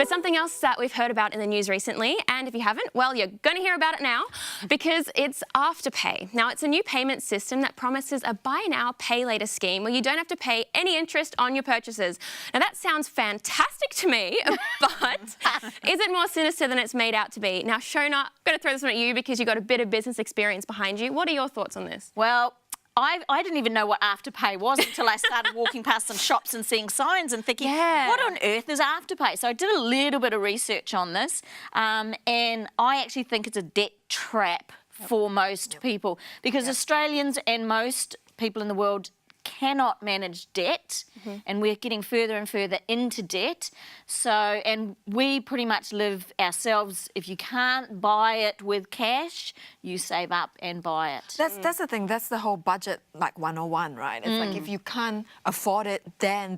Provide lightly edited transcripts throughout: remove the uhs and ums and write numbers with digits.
But something else that we've heard about in the news recently, and if you haven't, well, you're going to hear about it now because it's Afterpay. Now, it's a new payment system that promises a buy now, pay later scheme where you don't have to pay any interest on your purchases. Now, that sounds fantastic to me, but is it more sinister than it's made out to be? Now, Shona, I'm going to throw this one at you because you've got a bit of business experience behind you. What are your thoughts on this? Well, I didn't even know what Afterpay was until I started walking past some shops and seeing signs and thinking, what on earth is Afterpay? So I did a little bit of research on this, and I actually think it's a debt trap for most people because Australians and most people in the world cannot manage debt, and we're getting further and further into debt. So, and we pretty much live ourselves. If you can't buy it with cash, you save up and buy it. That's the thing. That's the whole budget, like 101, right? It's like if you can't afford it, then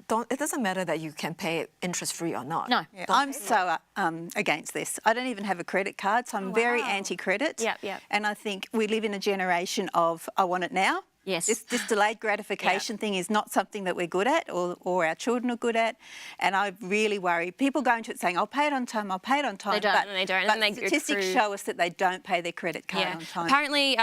don't. It doesn't matter that you can pay it interest-free or not. No, I'm so against this. I don't even have a credit card, so I'm very anti-credit. And I think we live in a generation of I want it now. Yes. This delayed gratification thing is not something that we're good at or our children are good at. And I really worry. People go into it saying, I'll pay it on time, I'll pay it on time. They don't, but, and they don't. But and then statistics show us that they don't pay their credit card on time. Apparently,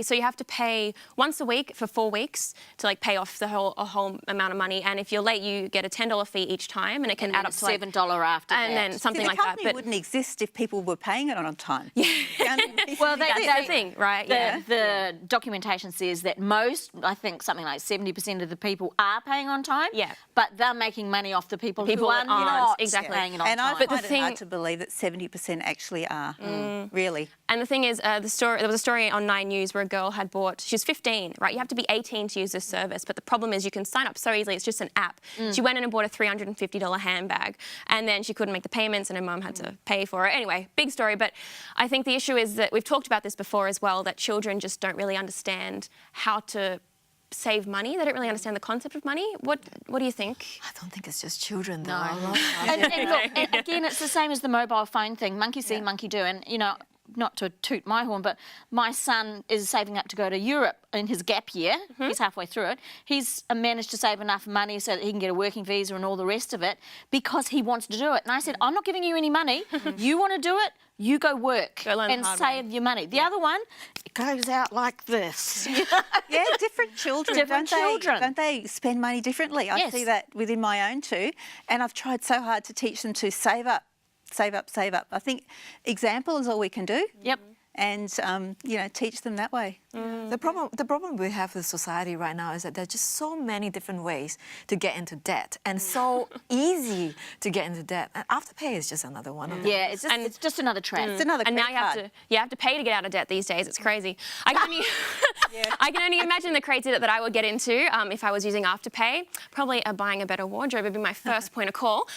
so you have to pay once a week for 4 weeks to like pay off a whole amount of money. And if you're late, you get a $10 fee each time, and it can add up to like $7 after that. And then something like that. The company wouldn't exist if people were paying it on time. Well, that's the thing, right? The documentation says that most, I think something like 70% of the people are paying on time. But they're making money off the people who are not paying it on time. And I find it hard to believe that 70% actually are, really. And the thing is, there was a story on 9 News where a girl had bought, she was 15, right? You have to be 18 to use this service, but the problem is you can sign up so easily, it's just an app. She went in and bought a $350 handbag, and then she couldn't make the payments and her mum had to pay for it. Anyway, big story, but I think the issue is that we've talked about this before as well, that children just don't really understand how to save money. They don't really understand the concept of money. What do you think? I don't think it's just children, though. And look, and again, it's the same as the mobile phone thing. Monkey see, monkey do. And, you know, not to toot my horn, but my son is saving up to go to Europe in his gap year. He's halfway through it. He's managed to save enough money so that he can get a working visa and all the rest of it because he wants to do it. And I said, I'm not giving you any money. You want to do it? You go work and save your money. The other one, it goes out like this. Different children. Don't they spend money differently? I see that within my own too. And I've tried so hard to teach them to save up. Save up, save up. I think example is all we can do. And, you know, teach them that way. The problem we have with society right now is that there's just so many different ways to get into debt and so easy to get into debt. And Afterpay is just another one of them. Yeah, it's just another trap. It's another and now you have to pay to get out of debt these days. It's crazy. I can only imagine the crazy debt that I would get into if I was using Afterpay. Probably buying a better wardrobe would be my first point of call.